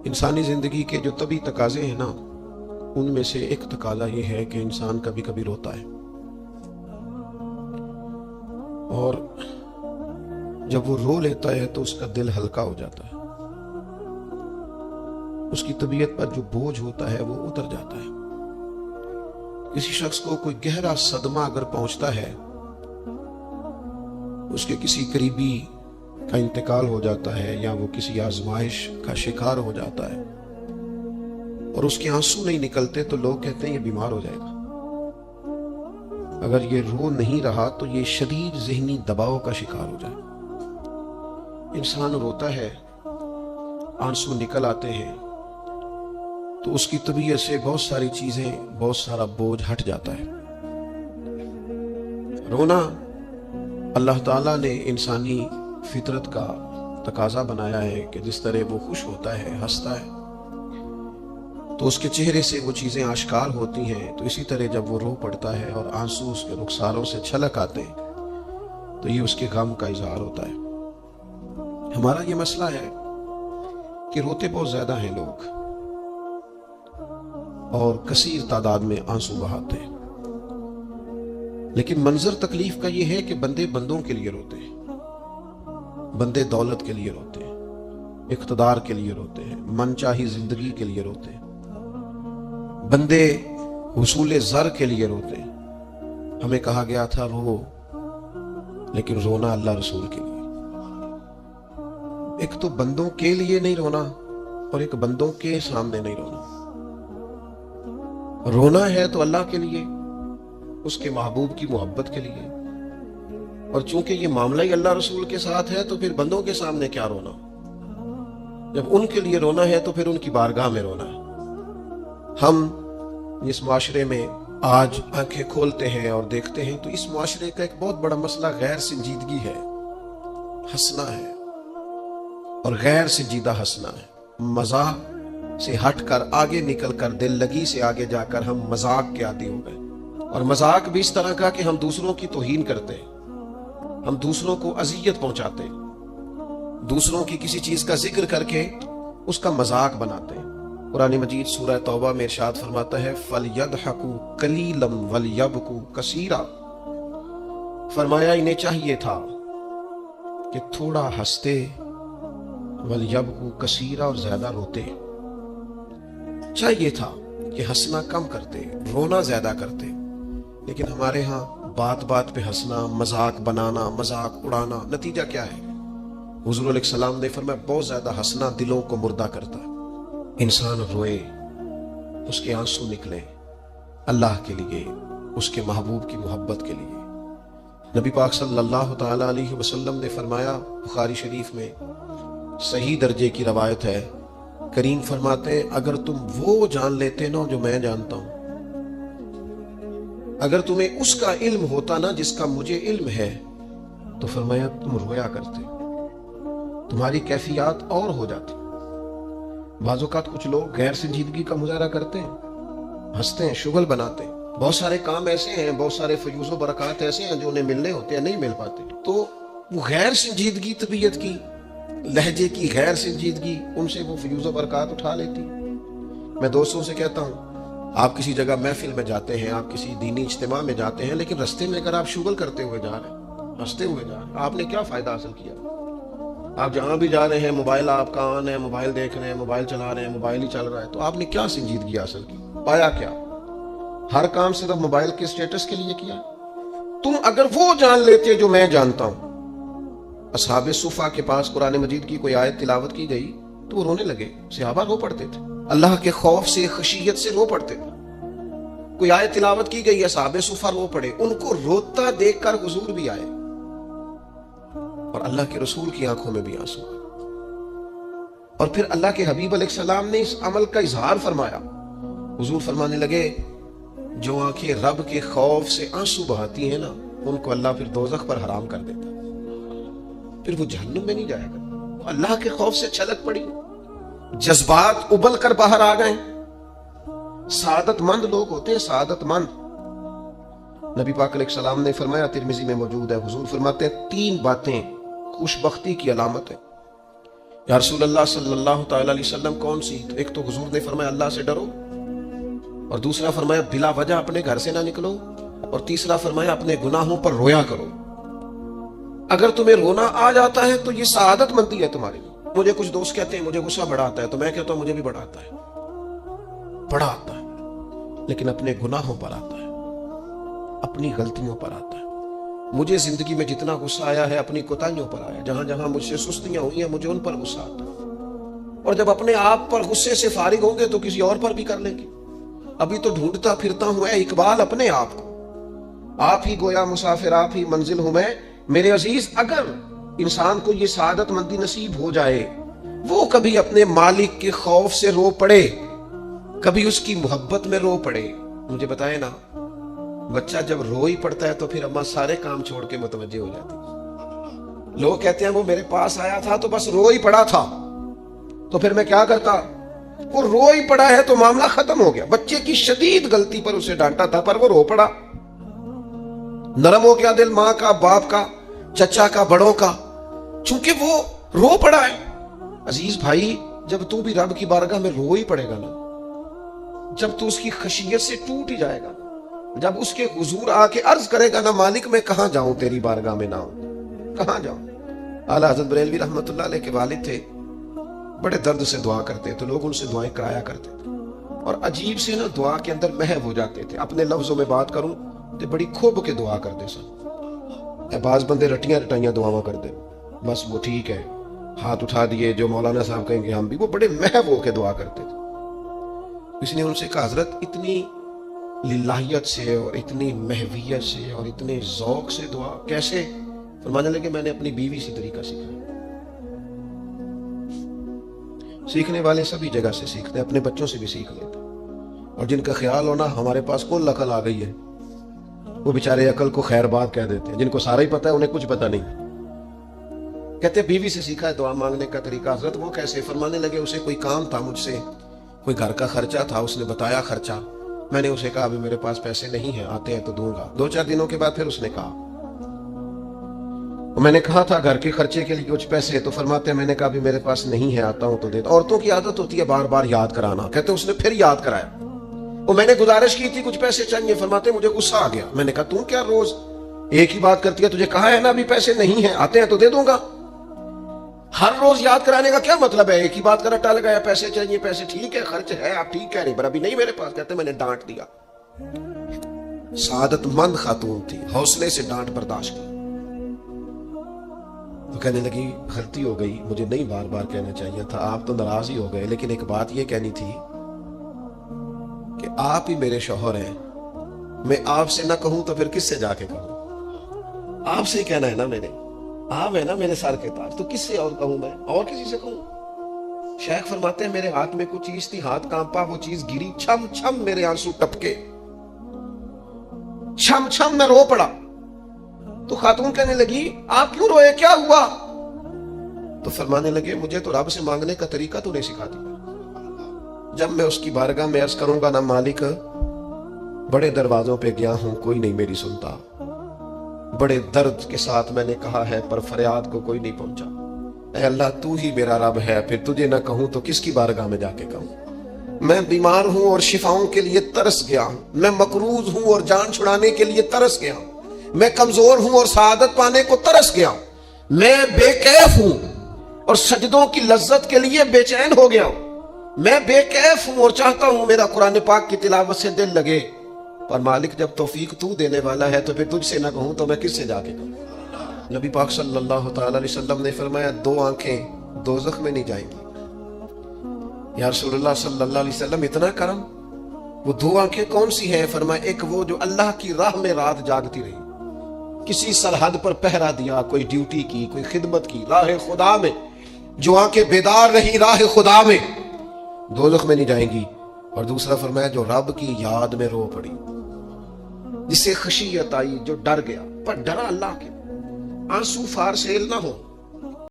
انسانی زندگی کے جو طبعی تقاضے ہیں نا، ان میں سے ایک تقاضا یہ ہے کہ انسان کبھی کبھی روتا ہے، اور جب وہ رو لیتا ہے تو اس کا دل ہلکا ہو جاتا ہے، اس کی طبیعت پر جو بوجھ ہوتا ہے وہ اتر جاتا ہے۔ کسی شخص کو کوئی گہرا صدمہ اگر پہنچتا ہے، اس کے کسی قریبی کا انتقال ہو جاتا ہے یا وہ کسی آزمائش کا شکار ہو جاتا ہے اور اس کے آنسو نہیں نکلتے، تو لوگ کہتے ہیں یہ بیمار ہو جائے گا۔ اگر یہ رو نہیں رہا تو یہ شدید ذہنی دباؤ کا شکار ہو جائے۔ انسان روتا ہے، آنسو نکل آتے ہیں تو اس کی طبیعت سے بہت ساری چیزیں، بہت سارا بوجھ ہٹ جاتا ہے۔ رونا اللہ تعالیٰ نے انسانی فطرت کا تقاضا بنایا ہے کہ جس طرح وہ خوش ہوتا ہے، ہنستا ہے، تو اس کے چہرے سے وہ چیزیں آشکار ہوتی ہیں، تو اسی طرح جب وہ رو پڑتا ہے اور آنسو اس کے رخساروں سے چھلک آتے ہیں تو یہ اس کے غم کا اظہار ہوتا ہے۔ ہمارا یہ مسئلہ ہے کہ روتے بہت زیادہ ہیں لوگ اور کثیر تعداد میں آنسو بہاتے ہیں، لیکن منظر تکلیف کا یہ ہے کہ بندے بندوں کے لیے روتے ہیں، بندے دولت کے لیے روتے ہیں، اقتدار کے لیے روتے ہیں، من چاہی زندگی کے لیے روتے ہیں، بندے حصول زر کے لیے روتے ہیں۔ ہمیں کہا گیا تھا رو، لیکن رونا اللہ رسول کے لیے۔ ایک تو بندوں کے لیے نہیں رونا اور ایک بندوں کے سامنے نہیں رونا۔ رونا ہے تو اللہ کے لیے، اس کے محبوب کی محبت کے لیے، اور چونکہ یہ معاملہ ہی اللہ رسول کے ساتھ ہے تو پھر بندوں کے سامنے کیا رونا؟ جب ان کے لیے رونا ہے تو پھر ان کی بارگاہ میں رونا ہے۔ ہم اس معاشرے میں آج آنکھیں کھولتے ہیں اور دیکھتے ہیں تو اس معاشرے کا ایک بہت بڑا مسئلہ غیر سنجیدگی ہے، ہنسنا ہے، اور غیر سنجیدہ ہنسنا ہے۔ مزاح سے ہٹ کر آگے نکل کر دل لگی سے آگے جا کر ہم مذاق کے عادی ہو گئے، اور مذاق بھی اس طرح کا کہ ہم دوسروں کی توہین کرتے ہیں، ہم دوسروں کو اذیت پہنچاتے ہیں، دوسروں کی کسی چیز کا ذکر کر کے اس کا مذاق بناتے ہیں۔ قرآن مجید سورہ توبہ میں ارشاد فرماتا ہے فَلْيَضْحَكُوا قَلِيلًا وَلْيَبْكُوا كَثِيرًا، فرمایا انہیں چاہیے تھا کہ تھوڑا ہنستے، وَلْيَبْكُوا كَثِيرًا، اور زیادہ روتے۔ چاہیے تھا کہ ہنسنا کم کرتے، رونا زیادہ کرتے، لیکن ہمارے ہاں بات بات پہ ہنسنا، مذاق بنانا، مذاق اڑانا، نتیجہ کیا ہے؟ حضور علیہ السلام نے فرمایا بہت زیادہ ہنسنا دلوں کو مردہ کرتا ہے۔ انسان روئے، اس کے آنسو نکلے اللہ کے لیے، اس کے محبوب کی محبت کے لیے۔ نبی پاک صلی اللہ تعالی علیہ وسلم نے فرمایا، بخاری شریف میں صحیح درجے کی روایت ہے، کریم فرماتے ہیں اگر تم وہ جان لیتے نا جو میں جانتا ہوں، اگر تمہیں اس کا علم ہوتا نا جس کا مجھے علم ہے، تو فرمایا تم رویا کرتے، تمہاری کیفیات اور ہو جاتی۔ بعض اوقات کچھ لوگ غیر سنجیدگی کا مظاہرہ کرتے ہیں، ہنستے ہیں، شغل بناتے ہیں، بہت سارے کام ایسے ہیں، بہت سارے فیوز و برکات ایسے ہیں جو انہیں ملنے ہوتے ہیں، نہیں مل پاتے، تو وہ غیر سنجیدگی طبیعت کی، لہجے کی غیر سنجیدگی، ان سے وہ فیوز و برکات اٹھا لیتی۔ میں دوستوں سے کہتا ہوں، آپ کسی جگہ محفل میں جاتے ہیں، آپ کسی دینی اجتماع میں جاتے ہیں، لیکن رستے میں اگر آپ شغل کرتے ہوئے جا رہے ہیں، ہنستے ہوئے جا رہے ہیں، آپ نے کیا فائدہ حاصل کیا؟ آپ جہاں بھی جا رہے ہیں، موبائل آپ کا آن ہے، موبائل دیکھ رہے ہیں، موبائل چلا رہے ہیں، موبائل ہی چل رہا ہے، تو آپ نے کیا سنجیدگی حاصل کی؟ پایا کیا؟ ہر کام صرف موبائل کے اسٹیٹس کے لیے کیا؟ تم اگر وہ جان لیتے جو میں جانتا ہوں۔ اصحاب صفا کے پاس قرآن مجید کی کوئی آیت تلاوت کی گئی تو وہ رونے لگے، صحابہ رو پڑتے تھے، اللہ کے خوف سے، خشیت سے رو پڑتے تھے۔ کوئی آیت تلاوت کی گئی، اصحاب صفا رو پڑے، ان کو روتا دیکھ کر حضور بھی آئے، اور اللہ کے رسول کی آنکھوں میں بھی آنسو آئے، اور پھر اللہ کے حبیب علیہ السلام نے اس عمل کا اظہار فرمایا۔ حضور فرمانے لگے جو آنکھیں رب کے خوف سے آنسو بہاتی ہیں نا، ان کو اللہ پھر دوزخ پر حرام کر دیتا، پھر وہ جہنم میں نہیں جائے گا۔ اللہ کے خوف سے چھلک پڑی، جذبات ابل کر باہر آ گئے۔ سعادت مند لوگ ہوتے ہیں، سعادت مند۔ نبی پاک علیہ السلام نے فرمایا، ترمذی میں موجود ہے، حضور فرماتے ہیں 3 باتیں خوش بختی کی علامت ہے۔ یا رسول اللہ صلی اللہ تعالی علیہ وسلم کون سی؟ تو ایک تو حضور نے فرمایا اللہ سے ڈرو، اور دوسرا فرمایا بلا وجہ اپنے گھر سے نہ نکلو، اور تیسرا فرمایا اپنے گناہوں پر رویا کرو۔ اگر تمہیں رونا آ جاتا ہے تو یہ سعادت مندی ہے تمہاری۔ مجھے کچھ دوست کہتے ہیں مجھے غصہ بڑا آتا ہے، تو میں کہتا ہوں مجھے بھی بڑا آتا ہے، بڑا آتا ہے، لیکن اپنے گناہوں پر آتا ہے، اپنی غلطیوں پر آتا ہے۔ مجھے زندگی میں جتنا غصہ آیا ہے اپنی کوتاہیوں پر آیا، جہاں جہاں مجھ سے سستیاں ہوئی ہیں مجھے ان پر غصہ آتا ہے، اور جب اپنے آپ پر غصے سے فارغ ہوں گے تو کسی اور پر بھی کر لیں گے۔ ابھی تو ڈھونڈتا پھرتا ہوں اے اقبال اپنے آپ کو، آپ ہی گویا مسافر آپ ہی منزل ہوں میں۔ میرے عزیز، اگر انسان کو یہ سعادت مندی نصیب ہو جائے، وہ کبھی اپنے مالک کے خوف سے رو پڑے، کبھی اس کی محبت میں رو پڑے۔ مجھے بتائیں نا، بچہ جب رو ہی پڑتا ہے تو پھر اماں سارے کام چھوڑ کے متوجہ ہو جاتی۔ لوگ کہتے ہیں وہ میرے پاس آیا تھا تو بس رو ہی پڑا تھا، تو پھر میں کیا کرتا؟ وہ رو ہی پڑا ہے تو معاملہ ختم ہو گیا۔ بچے کی شدید غلطی پر اسے ڈانٹا تھا پر وہ رو پڑا، نرم ہو گیا دل ماں کا، باپ کا، چچا کا، بڑوں کا، چونکہ وہ رو پڑا ہے۔ عزیز بھائی، جب تو بھی رب کی بارگاہ میں رو ہی پڑے گا نا، جب تو اس کی خشیت سے ٹوٹ ہی جائے گا، جب اس کے حضور آ کے عرض کرے گا نا مالک میں کہاں جاؤں تیری بارگاہ میں نہ ہوں، کہاں جاؤں۔ اعلیٰ حضرت بریلوی رحمت اللہ علیہ کے والد تھے، بڑے درد سے دعا کرتے تو لوگ ان سے دعائیں کرایا کرتے تھے، اور عجیب سے نا دعا کے اندر محو ہو جاتے تھے۔ اپنے لفظوں میں بات کروں تو بڑی کھوب کے دعا کرتے سن۔ بعض بندے رٹیاں رٹائیاں دعاواں کرتے، بس وہ ٹھیک ہے، ہاتھ اٹھا دیے جو مولانا صاحب کہیں گے ہم بھی، وہ بڑے محو ہو کے دعا کرتے تھے۔ اس نے ان سے کہا حضرت اتنی للہیت سے اور اتنی محویت سے اور اتنے ذوق سے دعا کیسے؟ فرمانے لگے میں نے اپنی بیوی سے طریقہ سیکھا۔ سیکھنے والے سبھی جگہ سے سیکھتے، اپنے بچوں سے بھی سیکھ لیتے، اور جن کا خیال ہونا ہمارے پاس کل عقل آ گئی ہے، وہ بیچارے عقل کو خیر بات کہہ دیتے ہیں۔ جن کو سارا ہی پتہ ہے انہیں کچھ پتہ نہیں۔ کہتے بیوی سے سیکھا ہے دعا مانگنے کا طریقہ۔ حضرت وہ کیسے؟ فرمانے لگے اسے کوئی کام تھا مجھ سے، کوئی گھر کا خرچہ تھا، اس نے بتایا خرچہ، میں نے اسے کہا ابھی میرے پاس پیسے نہیں ہیں، آتے ہیں تو دوں گا۔ 2-4 دنوں کے بعد پھر اس نے کہا، میں نے کہا تھا گھر کے خرچے کے لیے کچھ پیسے، تو فرماتے ہیں میں نے کہا ابھی میرے پاس نہیں ہے، آتا ہوں تو دیتا۔ عورتوں کی عادت ہوتی ہے بار بار یاد کرانا، کہتے اس نے پھر یاد کرایا، وہ میں نے گزارش کی تھی کچھ پیسے چاہیے، فرماتے مجھے غصہ آ گیا۔ میں نے کہا تم کیا روز ایک ہی بات کرتی ہے، تجھے کہا ہے نا ابھی پیسے نہیں ہیں، آتے ہیں تو دے دوں گا۔ ہر روز یاد کرانے کا کیا مطلب ہے؟ ایک ہی بات کا رٹا لگایا، پیسے چاہیے، پیسے ٹھیک ہے، خرچ ہے، آپ ٹھیک کہہ رہی، پر ابھی نہیں میرے پاس۔ کہتے میں نے ڈانٹ دیا۔ سعادت مند خاتون تھی، حوصلے سے ڈانٹ برداشت کی۔ تو کہنے لگی غلطی ہو گئی، مجھے نہیں بار بار کہنا چاہیے تھا، آپ تو ناراض ہی ہو گئے، لیکن ایک بات یہ کہنی تھی کہ آپ ہی میرے شوہر ہیں، میں آپ سے نہ کہوں تو پھر کس سے جا کے کہوں؟ آپ سے ہی کہنا ہے نا، میں نے، آپ ہے نا میرے سر کے تاج، تو کس سے اور کہوں؟ میں اور کسی سے کہوں؟ شیخ فرماتے ہیں میرے ہاتھ میں کچھ چیز تھی، ہاتھ کانپا، وہ چیز گری، چھم چھم میرے آنسو ٹپکے، چھم چھم میں رو پڑا۔ تو خاتون کہنے لگی آپ کیوں روئے، کیا ہوا؟ تو فرمانے لگے مجھے تو رب سے مانگنے کا طریقہ تو نہیں سکھا دیا، جب میں اس کی بارگاہ میں عرض کروں گا نا مالک بڑے دروازوں پہ گیا ہوں کوئی نہیں میری سنتا، بڑے درد کے ساتھ میں نے کہا ہے پر فریاد کو کوئی نہیں پہنچا، اے اللہ تو ہی میرا رب ہے، پھر تجھے نہ کہوں تو کس کی بارگاہ میں جا کے کہوں؟ میں بیمار ہوں اور شفاؤں کے لیے ترس گیا ہوں، میں مقروض ہوں اور جان چھڑانے کے لیے ترس گیا ہوں، میں کمزور ہوں اور سعادت پانے کو ترس گیا ہوں، میں بے کیف ہوں اور سجدوں کی لذت کے لیے بے چین ہو گیا ہوں، میں بے کیف ہوں اور چاہتا ہوں میرا قرآن پاک کی تلاوت سے دل لگے، پر مالک جب توفیق تو دینے والا ہے تو پھر تجھ سے نہ کہوں تو میں کس سے جا کے کہوں؟ نبی پاک صلی اللہ تعالی علیہ وسلم نے فرمایا 2 آنکھیں دوزخ میں نہیں جائیں گی۔ یا رسول اللہ صلی اللہ علیہ وسلم اتنا کرم، وہ 2 آنکھیں کون سی ہیں؟ فرمایا ایک وہ جو اللہ کی راہ میں رات جاگتی رہی، کسی سرحد پر پہرا دیا، کوئی ڈیوٹی کی، کوئی خدمت کی راہ خدا میں، جو آنکھیں بیدار رہی راہ خدا میں، دوزخ میں نہیں جائیں گی۔ اور دوسرا فرمایا جو رب کی یاد میں رو پڑی، جسے خشیت آئی، جو ڈر گیا، پر ڈرا اللہ کے، آنسو فارسیل نہ ہو،